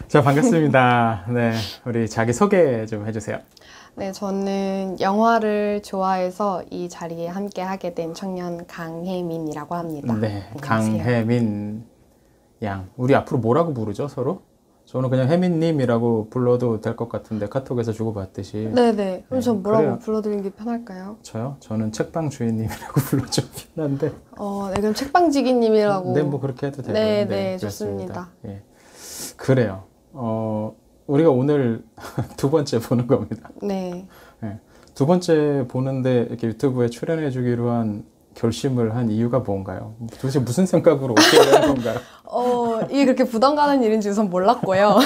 자, 반갑습니다. 네, 우리 자기 소개 좀 해주세요. 네, 저는 영화를 좋아해서 이 자리에 함께 하게 된 청년 강혜민이라고 합니다. 네, 안녕하세요. 강혜민 양. 우리 앞으로 뭐라고 부르죠, 서로? 저는 그냥 혜민님이라고 불러도 될 것 같은데 카톡에서 주고받듯이. 네네. 그럼 전 뭐라고 그래요. 불러드리는 게 편할까요? 저요? 저는 책방 주인님이라고 불러주면 편한데. 네, 그럼 책방지기님이라고. 네, 뭐 그렇게 해도 되고요. 네, 네, 좋습니다. 예. 그래요. 우리가 오늘 두 번째 보는 겁니다. 네. 예. 두 번째 보는데 이렇게 유튜브에 출연해 주기로 한 결심을 한 이유가 뭔가요? 도대체 무슨 생각으로 오케이 한 건가요? 이게 그렇게 부담 가는 일인지 우선 몰랐고요.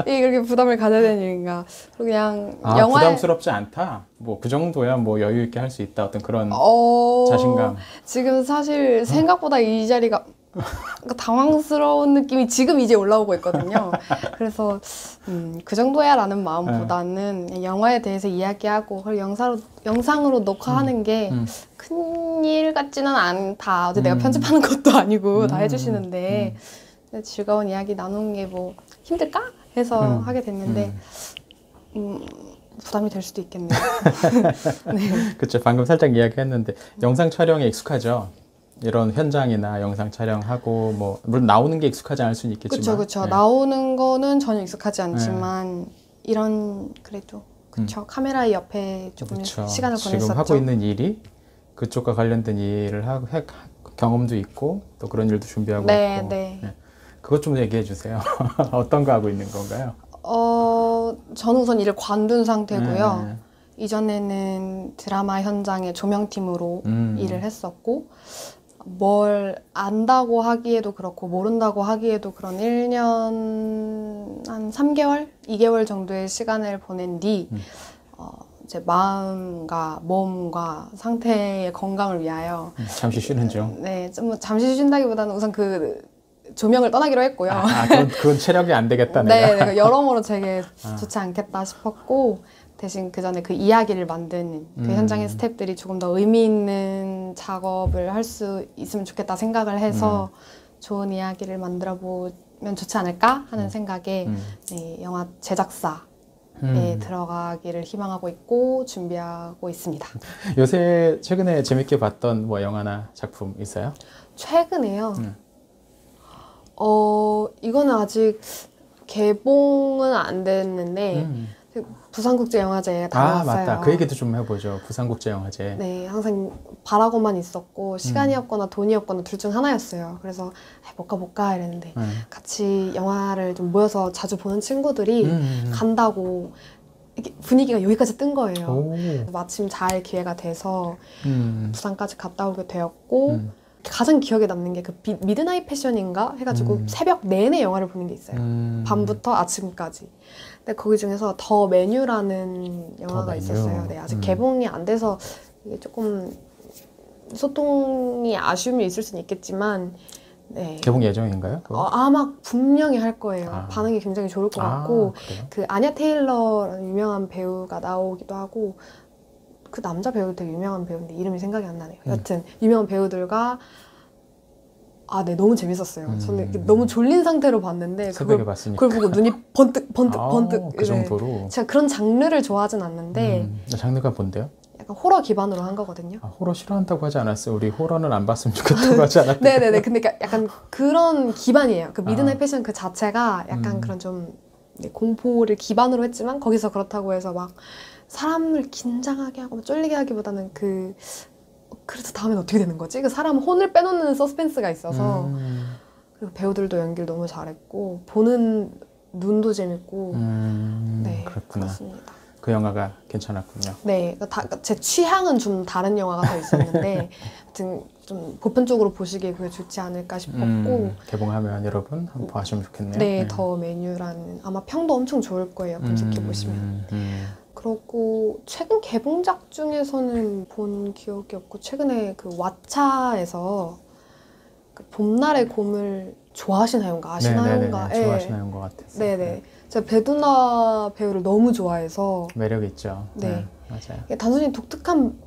이게 그렇게 부담을 가져야 되는 일인가. 그냥 영화에 부담스럽지 않다? 뭐 그 정도야 뭐 여유 있게 할 수 있다. 어떤 그런 자신감. 지금 사실 생각보다 이 자리가 당황스러운 느낌이 지금 이제 올라오고 있거든요. 그래서 그 정도야 라는 마음보다는 그냥 영화에 대해서 이야기하고 그걸 영상으로 녹화하는 게 큰일 같지는 않다. 어제 내가 편집하는 것도 아니고 다 해주시는데 즐거운 이야기 나누는 게 뭐 힘들까? 해서 하게 됐는데 부담이 될 수도 있겠네요. 네. 그쵸. 방금 살짝 이야기했는데 영상 촬영에 익숙하죠? 이런 현장이나 영상 촬영하고 뭐 물론 나오는 게 익숙하지 않을 수는 있겠지만 그쵸. 네. 나오는 거는 전혀 익숙하지 않지만 이런 그래도 카메라 옆에 조금 그쵸. 시간을 보냈었죠. 지금 하고 있는 일이 그쪽과 관련된 일을 하고 경험도 있고 또 그런 일도 준비하고 있고 네. 그것 좀 얘기해 주세요. 어떤 거 하고 있는 건가요? 저는 우선 일을 관둔 상태고요. 이전에는 드라마 현장의 조명팀으로 일을 했었고 뭘 안다고 하기에도 그렇고 모른다고 하기에도 그런 1년 한 3개월? 2개월 정도의 시간을 보낸 뒤 제 마음과 몸과 상태의 건강을 위하여 잠시 쉬는 중. 네, 좀 잠시 쉰다기보다는 우선 그 조명을 떠나기로 했고요. 그건 체력이 안 되겠다 내가. 네, 여러모로 되게 좋지 않겠다 싶었고 대신 그 전에 그 이야기를 만드는 그 현장의 스태프들이 조금 더 의미 있는 작업을 할 수 있으면 좋겠다 생각을 해서 좋은 이야기를 만들어 보면 좋지 않을까 하는 생각에 네, 영화 제작사에 들어가기를 희망하고 있고 준비하고 있습니다. 요새 최근에 재밌게 봤던 뭐 영화나 작품 있어요? 최근에요? 이거는 아직 개봉은 안 됐는데 부산국제영화제에 다녀왔어요. 맞다. 그 얘기도 좀 해보죠. 부산국제영화제. 네, 항상 바라고만 있었고 시간이 없거나 돈이 없거나 둘 중 하나였어요. 그래서 못 가 이랬는데 같이 영화를 좀 모여서 자주 보는 친구들이 간다고 이렇게 분위기가 여기까지 뜬 거예요. 마침 잘 기회가 돼서 부산까지 갔다 오게 되었고 가장 기억에 남는 게 그 미드나잇 패션인가 해가지고 새벽 내내 영화를 보는 게 있어요. 밤부터 아침까지. 근데 거기 중에서 더 메뉴라는 영화가 있었어요. 네, 아직 개봉이 안 돼서 이게 조금 소통이 아쉬움이 있을 수는 있겠지만 네. 개봉 예정인가요? 아마 분명히 할 거예요. 반응이 굉장히 좋을 것 같고 그 아냐 테일러라는 유명한 배우가 나오기도 하고 그 남자 배우도 되게 유명한 배우인데 이름이 생각이 안 나네요. 여튼 유명한 배우들과 네, 너무 재밌었어요. 저는 너무 졸린 상태로 봤는데 새벽에 봤으니까. 그걸 보고 눈이 번뜩 그 정도로? 제가 그런 장르를 좋아하진 않는데 장르가 뭔데요? 약간 호러 기반으로 한 거거든요. 호러 싫어한다고 하지 않았어요? 우리 호러는 안 봤으면 좋겠다고 하지 않았어요? 네네네. 근데 약간 그런 기반이에요. 그 미드나잇 패션 그 자체가 약간 그런 좀 공포를 기반으로 했지만 거기서 그렇다고 해서 막 사람을 긴장하게 하고 쫄리게 하기보다는 그래서 다음엔 어떻게 되는 거지? 그 사람 혼을 빼놓는 서스펜스가 있어서 그리고 배우들도 연기를 너무 잘했고 보는 눈도 재밌고 네, 그렇구나. 그렇습니다. 그 영화가 괜찮았군요. 네, 제 취향은 좀 다른 영화가 더 있었는데 하여튼 좀 보편적으로 보시기에 그게 좋지 않을까 싶었고 개봉하면 여러분 한번 봐주시면 좋겠네요. 네, 더 메뉴라는 아마 평도 엄청 좋을 거예요. 검색해보시면. 그렇고 최근 개봉작 중에서는 본 기억이 없고 최근에 그 왓챠에서 그 봄날의 곰을 좋아하시나요인가 아시나요인가? 네네네. 좋아하시나요인 것 같아요. 네네. 제가 배두나 배우를 너무 좋아해서 매력 있죠. 네. 맞아요. 단순히 독특한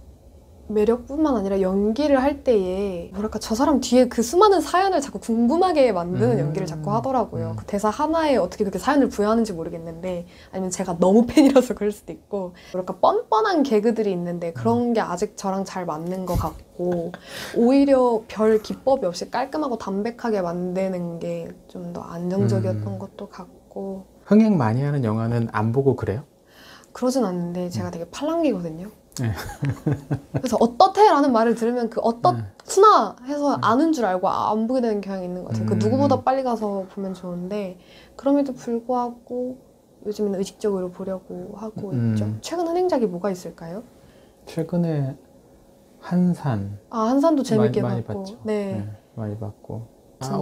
매력뿐만 아니라 연기를 할 때에 뭐랄까 저 사람 뒤에 그 수많은 사연을 자꾸 궁금하게 만드는 연기를 자꾸 하더라고요. 그 대사 하나에 어떻게 그렇게 사연을 부여하는지 모르겠는데 아니면 제가 너무 팬이라서 그럴 수도 있고 뭐랄까 뻔뻔한 개그들이 있는데 그런 게 아직 저랑 잘 맞는 것 같고 오히려 별 기법이 없이 깔끔하고 담백하게 만드는 게 좀 더 안정적이었던 것도 같고 흥행 많이 하는 영화는 안 보고 그래요? 그러진 않는데 제가 되게 팔랑귀거든요. 네. 그래서 어떻대? 라는 말을 들으면 그 어떻구나 해서 아는 줄 알고 안 보게 되는 경향이 있는 것 같아요. 그 누구보다 빨리 가서 보면 좋은데 그럼에도 불구하고 요즘에는 의식적으로 보려고 하고 있죠. 최근 흥행작이 뭐가 있을까요? 최근에 한산. 한산도 재밌게 많이 봤고. 봤죠. 네. 많이 봤고.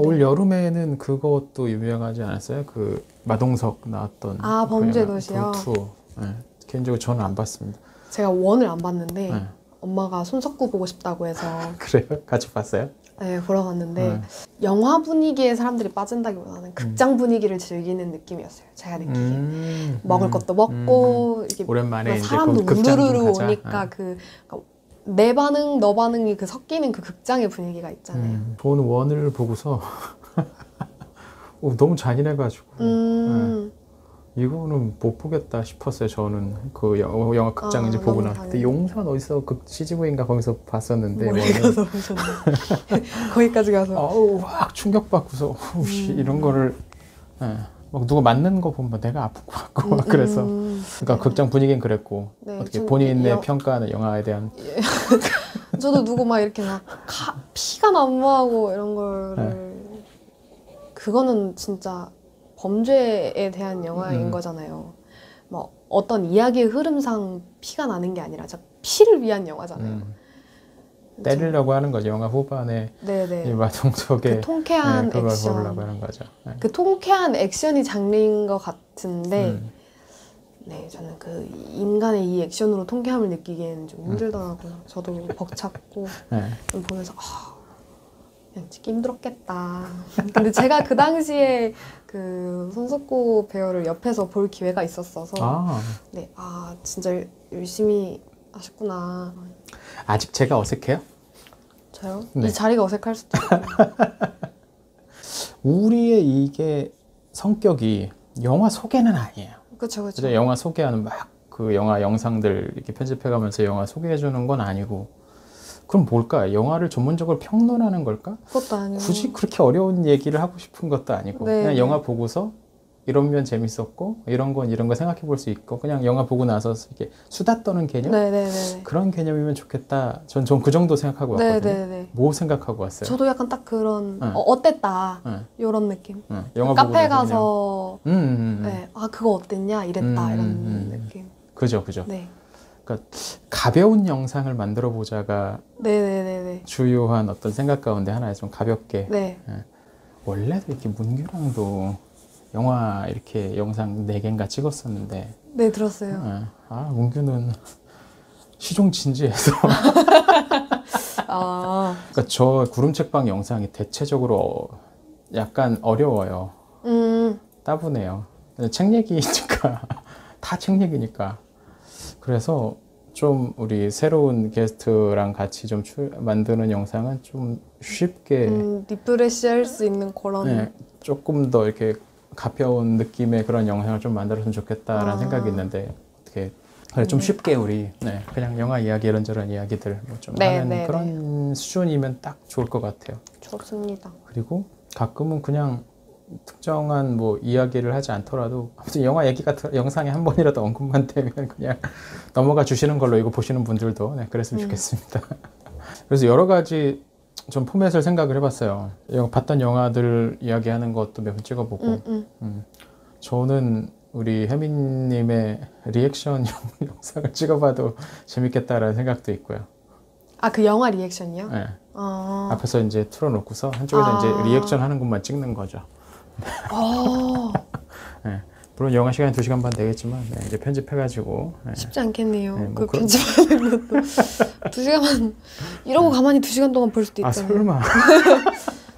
올 여름에는 그것도 유명하지 않았어요? 그 마동석 나왔던 범죄도시요? 그 2. 네. 개인적으로 저는 안 봤습니다. 제가 원을 안 봤는데 엄마가 손석구 보고 싶다고 해서 그래요? 같이 봤어요? 네, 보러 갔는데 영화 분위기에 사람들이 빠진다기보다는 극장 분위기를 즐기는 느낌이었어요. 제가 느끼기에. 먹을 것도 먹고 이게 오랜만에 이제 사람도 극장 좀 우르르 가자. 오니까 그러니까 내 반응, 너 반응이 그 섞이는 그 극장의 분위기가 있잖아요. 저는 원을 보고서 너무 잔인해가지고 이거는 못 보겠다 싶었어요. 저는 그 영화 극장 이제 보고 나서 그때 용산 어디서 CGV인가 거기서 봤었는데 멀리 가서 보셨네. 거기까지 가서 막 충격받고서 이런 거를 막 누가 맞는 거 보면 내가 아플 것 같고 그래서 그러니까 극장 분위기는 그랬고 네, 어떻게 본인의 평가하는 영화에 대한 저도 누구 막 이렇게 막 피가 난무하고 이런 거를 그거는 진짜 범죄에 대한 영화인 거잖아요. 뭐 어떤 이야기의 흐름상 피가 나는 게 아니라 피를 위한 영화잖아요. 때리려고 하는 거죠. 영화 후반에 이 마동석의 그 통쾌한 그걸 액션. 보려고 하는 거죠. 그 통쾌한 액션이 장르인 것 같은데 네, 저는 그 인간의 이 액션으로 통쾌함을 느끼기에는 좀 힘들더라고요. 저도 벅찼고 좀 보면서 그냥 찍기 힘들었겠다. 근데 제가 그 당시에 그 손석구 배우를 옆에서 볼 기회가 있었어서 네, 진짜 열심히 하셨구나. 아직 제가 어색해요? 저요? 이 자리가 어색할 수도 있고. 우리의 이게 성격이 영화 소개는 아니에요. 그렇죠. 영화 소개하는 막 그 영화 영상들 이렇게 편집해가면서 영화 소개해주는 건 아니고 그럼 뭘까? 영화를 전문적으로 평론하는 걸까? 그것도 아니고 굳이 그렇게 어려운 얘기를 하고 싶은 것도 아니고 그냥 영화 보고서 이런 면 재밌었고 이런 거 생각해 볼 수 있고 그냥 영화 보고 나서 이렇게 수다 떠는 개념? 그런 개념이면 좋겠다. 전 그 정도 생각하고 왔거든요. 뭐 생각하고 왔어요? 저도 약간 딱 그런 어땠다 이런 느낌. 영화 카페 가서 그냥, 그거 어땠냐 이랬다 이런 느낌. 그죠. 그러니까 가벼운 영상을 만들어 보자가 주요한 어떤 생각 가운데 하나에 좀 가볍게. 원래도 이렇게 문규랑도 영화 이렇게 영상 4개인가 찍었었는데. 네, 들었어요. 문규는 시종 진지해서. 그러니까 저 구름책방 영상이 대체적으로 약간 어려워요. 따분해요. 책 얘기니까 다 책 얘기니까. 그래서 좀 우리 새로운 게스트랑 같이 좀 만드는 영상은 좀 쉽게 리프레시 할 수 있는 그런 조금 더 이렇게 가벼운 느낌의 그런 영상을 좀 만들었으면 좋겠다라는 생각이 있는데 어떻게 좀 쉽게 우리 그냥 영화 이야기 이런저런 이야기들 뭐 좀 하는 그런 수준이면 딱 좋을 것 같아요. 좋습니다. 그리고 가끔은 그냥 특정한 뭐 이야기를 하지 않더라도 아무튼 영화 얘기가 영상에 한 번이라도 언급만 되면 그냥 넘어가 주시는 걸로 이거 보시는 분들도 그랬으면 좋겠습니다. 그래서 여러 가지 좀 포맷을 생각을 해봤어요. 봤던 영화들 이야기하는 것도 몇 번 찍어보고 저는 우리 혜민님의 리액션 영상을 찍어봐도 재밌겠다라는 생각도 있고요. 그 영화 리액션이요? 네. 앞에서 이제 틀어놓고서 한쪽에서 이제 리액션 하는 것만 찍는 거죠. 네. 물론 영화 시간이 2시간 반 되겠지만 이제 편집해가지고 쉽지 않겠네요. 그 편집하는 것도 2시간 반 이러고 가만히 2시간 동안 볼 수도 있잖아요. 설마.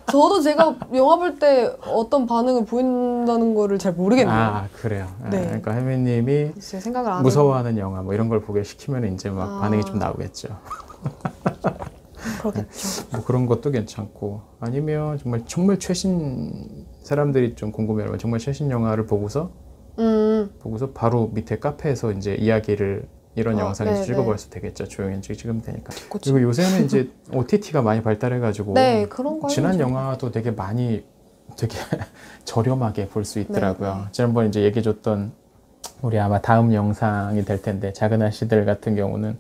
저도 제가 영화 볼 때 어떤 반응을 보인다는 거를 잘 모르겠네요. 그래요. 그러니까 혜민님이 생각을 안 무서워하는 영화 뭐 이런 걸 보게 시키면 이제 막 반응이 좀 나오겠죠. 그러겠죠. 뭐 그런 것도 괜찮고 아니면 정말 최신 사람들이 좀 궁금해하면 정말 최신 영화를 보고서 바로 밑에 카페에서 이제 이야기를 이런 영상에서 찍어볼 수 되겠죠. 조용히 찍으면 되니까. 그치. 그리고 요새는 이제 OTT가 많이 발달해가지고 네, 그런 거 지난 영화도 되게 저렴하게 볼 수 있더라고요. 네. 지난번에 이제 얘기해줬던 우리 아마 다음 영상이 될 텐데 작은 아씨들 같은 경우는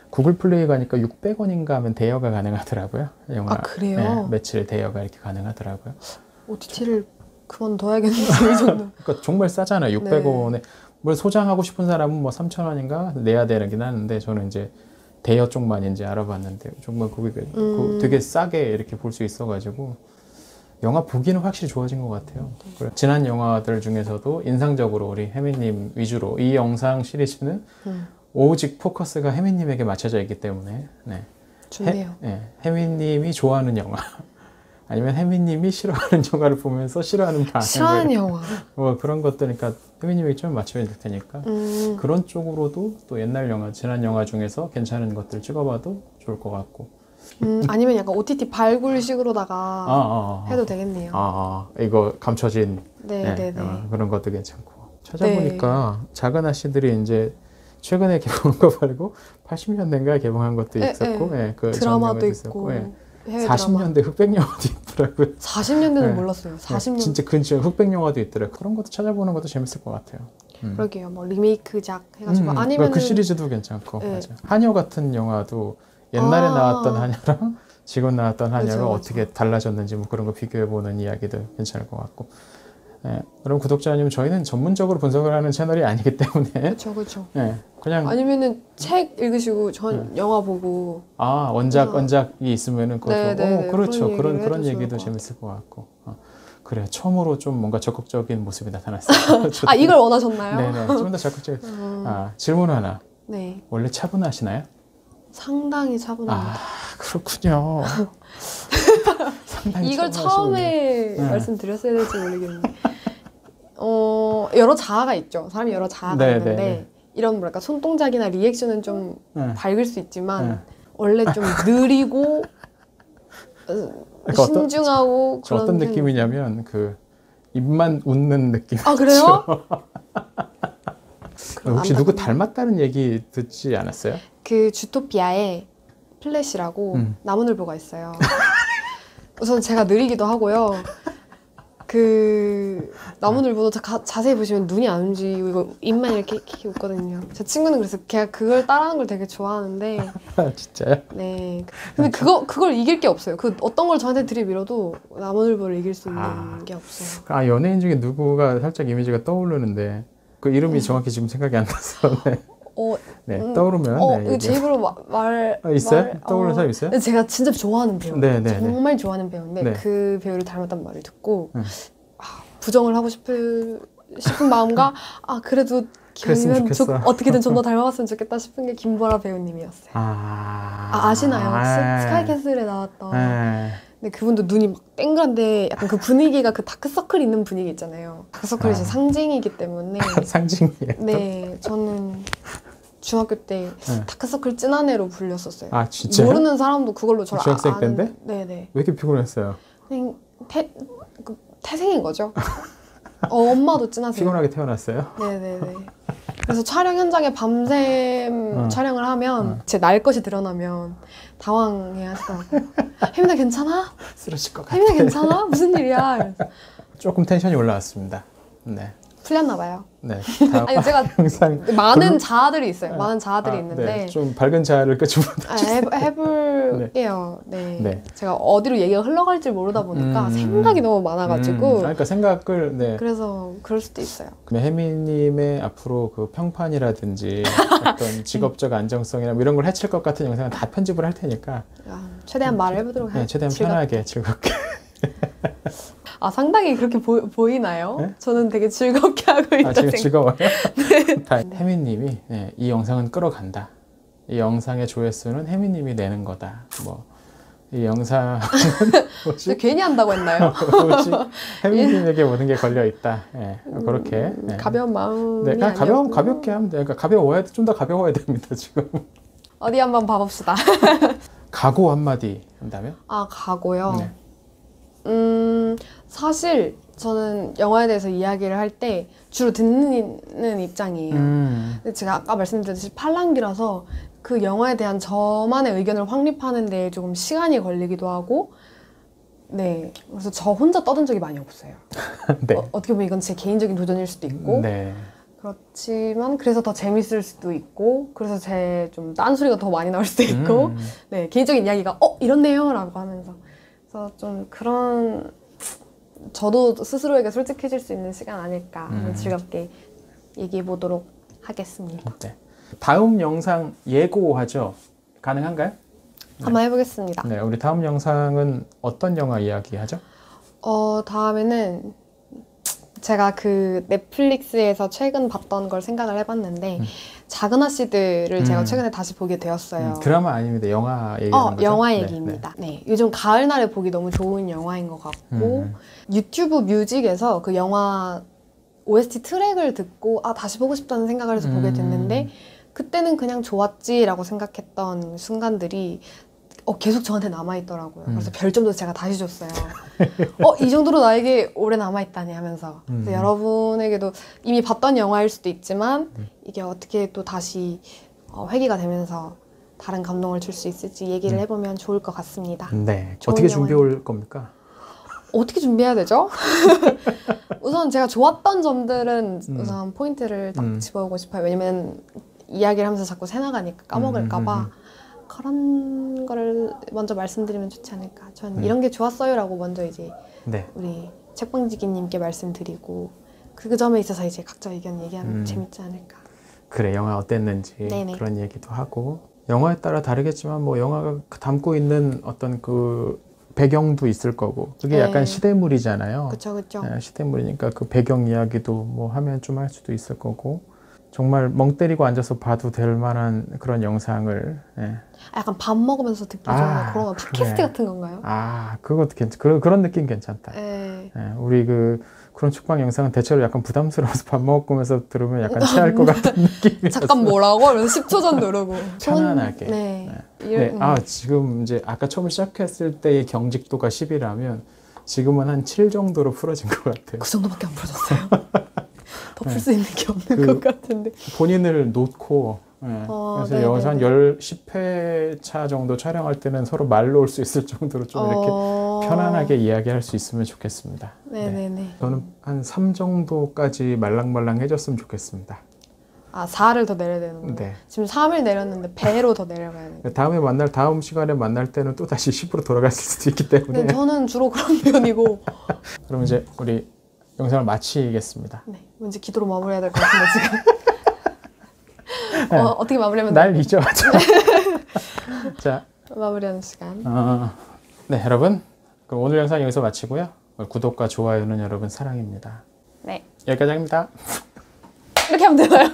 구글 플레이 가니까 600원인가 하면 대여가 가능하더라고요. 영화. 아, 그래요? 네, 며칠 대여가 이렇게 가능하더라고요. OTT를 그만둬야겠는데 이 정도. 그러니까 정말 싸잖아요. 600원에. 네. 뭘 소장하고 싶은 사람은 뭐 3,000원인가 내야 되긴 하는데 저는 이제 대여 쪽만 이제 알아봤는데 정말 그게 되게 싸게 이렇게 볼 수 있어가지고 영화 보기는 확실히 좋아진 것 같아요. 그래. 지난 영화들 중에서도 인상적으로 우리 혜미님 위주로 이 영상 시리즈는 오직 포커스가 혜미님에게 맞춰져 있기 때문에 네. 좋네요. 혜미님이 좋아하는 영화 아니면 혜미님이 싫어하는 영화를 보면서 싫어하는 반응을 싫어하는 영화. 뭐 그런 것들이니까 혜미님이 좀 맞추면 될 테니까 그런 쪽으로도 또 옛날 영화, 지난 영화 중에서 괜찮은 것들 찍어봐도 좋을 것 같고 아니면 약간 OTT 발굴식으로다가 해도 되겠네요. 이거 감춰진 네. 그런 것도 괜찮고 찾아보니까 작은 아씨들이 이제 최근에 개봉한 거 말고 80년대인가에 개봉한 것도 있었고 그 드라마도 있고 해외 40년대 흑백 영화도 있더라고요. 40년대는 몰랐어요. 40년 진짜 근처 흑백 영화도 있더라고요. 그런 것도 찾아보는 것도 재밌을 것 같아요. 그러게요. 뭐 리메이크작 해가지고 아니면 그 시리즈도 괜찮고 맞아요. 한여 같은 영화도 옛날에 나왔던 한여랑 지금 나왔던 한여가 그렇죠. 어떻게 달라졌는지 뭐 그런 거 비교해보는 이야기도 괜찮을 것 같고 그럼 구독자님 저희는 전문적으로 분석을 하는 채널이 아니기 때문에 그렇죠. 그냥 아니면은 책 읽으시고 전 영화 보고 원작이 있으면은 그것도 그렇죠. 그런 좋을 얘기도 것 재밌을 것 같고 그래 처음으로 좀 뭔가 적극적인 모습이 나타났어요. 이걸 원하셨나요? 네네 좀 더 적극적인 질문 하나 네. 원래 차분하시나요? 상당히 차분합니다. 그렇군요. 상당히 이걸 차분하시군요. 처음에 말씀드렸어야 될지 모르겠는데 여러 자아가 있죠. 사람이 여러 자아가 있는데 이런 뭐랄까 손동작이나 리액션은 좀 밝을 수 있지만 원래 좀 느리고 신중하고 그런 어떤 느낌이냐면 그 입만 웃는 느낌. 그래요? 혹시 누구 닮았다는 얘기 듣지 않았어요? 그 주토피아에 플래시라고 나무늘보가 있어요. 우선 제가 느리기도 하고요. 그 나무늘보도 자세히 보시면 눈이 안 움직이고 이거 입만 이렇게 웃거든요. 제 친구는 그래서 걔가 그걸 따라하는 걸 되게 좋아하는데 진짜요? 네. 근데 그걸 이길 게 없어요. 그 어떤 걸 저한테 들이밀어도 나무늘보를 이길 수 있는 게 없어요. 연예인 중에 누구가 살짝 이미지가 떠오르는데 그 이름이 정확히 지금 생각이 안 나서 떠오르면 제 입으로 있어요? 떠오르는 사람 있어요? 제가 진짜 좋아하는 배우 정말 좋아하는 배우인데 그 배우를 닮았단 말을 듣고 부정을 하고 싶은 마음과 그래도 기왕이면 어떻게든 좀 더 닮아봤으면 좋겠다 싶은 게 김보라 배우님이었어요. 아시나요? 혹시 스카이캐슬에 나왔던 근데 그분도 눈이 막 땡그란데 약간 그 분위기가 그 다크서클 있는 분위기 있잖아요. 다크서클이 제 상징이기 때문에 상징이에요? 네, 저는 중학교 때 다크서클 찐한 애로 불렸었어요. 진짜요? 모르는 사람도 그걸로 저를 중학생 때인데? 네네. 왜 이렇게 피곤했어요? 그냥 태생인 거죠. 엄마도 찐하세요. 피곤하게 태어났어요? 네네네. 그래서 촬영 현장에 밤샘 촬영을 하면 제 날 것이 드러나면 당황해 하시더라고요. 혜민아 괜찮아? 쓰러질 것 같아. 혜민아 괜찮아? 무슨 일이야? 이래서. 조금 텐션이 올라왔습니다. 네. 풀렸나 봐요. 네. 아니 제가 영상 많은 자아들이 있어요. 많은 자아들이 있는데 네. 좀 밝은 자아를 끄집어 해볼게요. 네. 제가 어디로 얘기가 흘러갈지 모르다 보니까 생각이 너무 많아가지고 그러니까 생각을 그래서 그럴 수도 있어요. 혜미님의 앞으로 그 평판이라든지 어떤 직업적 안정성이나 뭐 이런 걸 해칠 것 같은 영상은 다 편집을 할 테니까 최대한 말을 해보도록 할게요. 최대한 편하게 즐겁게. 상당히 그렇게 보이나요? 네? 저는 되게 즐겁게 하고 있다 지금 즐거워요? 네. 혜미님이 이 영상은 끌어간다. 이 영상의 조회수는 혜미님이 내는 거다. 이 영상은 괜히 한다고 했나요? 혜미님에게 모든 게 걸려 있다. 그렇게 가벼운 마음이 가볍게 하면 돼. 그러니까 좀 더 가벼워야 됩니다. 지금. 어디 한번 봐봅시다. 각오 한마디 한다면? 아, 각오요? 네. 사실 저는 영화에 대해서 이야기를 할 때 주로 듣는 입장이에요. 근데 제가 아까 말씀드렸듯이 팔랑귀라서 그 영화에 대한 저만의 의견을 확립하는 데 조금 시간이 걸리기도 하고, 네, 그래서 저 혼자 떠든 적이 많이 없어요. 네. 어떻게 보면 이건 제 개인적인 도전일 수도 있고, 네. 그렇지만 그래서 더 재밌을 수도 있고, 그래서 제 좀 딴소리가 더 많이 나올 수도 있고, 네, 개인적인 이야기가 이렇네요 라고 하면서, 그래서 좀 그런, 저도 스스로에게 솔직해질 수 있는 시간 아닐까. 즐겁게 얘기해 보도록 하겠습니다. 네. 다음 영상 예고하죠? 가능한가요? 한번 해보겠습니다. 네, 우리 다음 영상은 어떤 영화 이야기하죠? 다음에는 제가 그 넷플릭스에서 최근 봤던 걸 생각을 해봤는데, 작은 아씨들을 제가 최근에 다시 보게 되었어요. 드라마 아닙니다. 영화 얘기하는 거죠? 영화 네, 얘기입니다. 네. 요즘 가을날에 보기 너무 좋은 영화인 것 같고, 유튜브 뮤직에서 그 영화 OST 트랙을 듣고 다시 보고 싶다는 생각을 해서 보게 됐는데, 그때는 그냥 좋았지라고 생각했던 순간들이 계속 저한테 남아있더라고요. 그래서 별점도 제가 다시 줬어요. 이 정도로 나에게 오래 남아있다니 하면서. 그래서 여러분에게도 이미 봤던 영화일 수도 있지만 이게 어떻게 또 다시 회귀가 되면서 다른 감동을 줄 수 있을지 얘기를 해보면 좋을 것 같습니다. 네. 어떻게 준비해 올 겁니까? 어떻게 준비해야 되죠? 우선 제가 좋았던 점들은 우선 포인트를 딱 집어오고 싶어요. 왜냐면 이야기를 하면서 자꾸 새나가니까 까먹을까봐. 그런 거를 먼저 말씀드리면 좋지 않을까. 전 이런 게 좋았어요라고 먼저 이제 네. 우리 책방지기님께 말씀드리고 그 점에 있어서 이제 각자 의견 얘기하면 재밌지 않을까. 그래, 영화 어땠는지 네네. 그런 얘기도 하고, 영화에 따라 다르겠지만 뭐 영화가 담고 있는 어떤 그 배경도 있을 거고, 그게 약간 시대물이잖아요. 그쵸. 네, 시대물이니까 그 배경 이야기도 뭐 하면 좀 할 수도 있을 거고, 정말 멍 때리고 앉아서 봐도 될 만한 그런 영상을. 네. 약간 밥 먹으면서 듣기 좋은 그런 거 팟캐스트 같은 건가요? 그것도 그런 느낌 괜찮다. 네, 우리 그런 축방 영상은 대체로 약간 부담스러워서 밥 먹으면서 들으면 약간 체할 것 같은 느낌이었어요. 잠깐 뭐라고? 이러면서 10초 전 누르고. 편안하게. 네. 지금 이제 아까 처음 시작했을 때의 경직도가 10이라면 지금은 한 7 정도로 풀어진 것 같아요. 그 정도밖에 안 풀어졌어요. 더 풀 수 있는 게 없는 것 같은데. 본인을 놓고, 그래서 여기서 한 10회 차 정도 촬영할 때는 서로 말로 올 수 있을 정도로 좀 이렇게 편안하게 이야기할 수 있으면 좋겠습니다. 네네네. 저는 한 3 정도까지 말랑말랑 해줬으면 좋겠습니다. 4를 더 내려야 되는구나. 네. 지금 3을 내렸는데 배로 더 내려가야 돼요. 다음 시간에 만날 때는 또 다시 10으로 돌아갔을 수도 있기 때문에. 네, 저는 주로 그런 편이고. 그럼 이제 우리 영상을 마치겠습니다. 네, 왠지 기도로 마무리해야 될 것 같은데 지금. 어떻게 마무리하면 날 잊어가지고. 자, 마무리하는 시간. 네, 여러분. 그럼 오늘 영상 여기서 마치고요. 구독과 좋아요는 여러분 사랑입니다. 네. 여기까지 합니다. 이렇게 하면 되나요?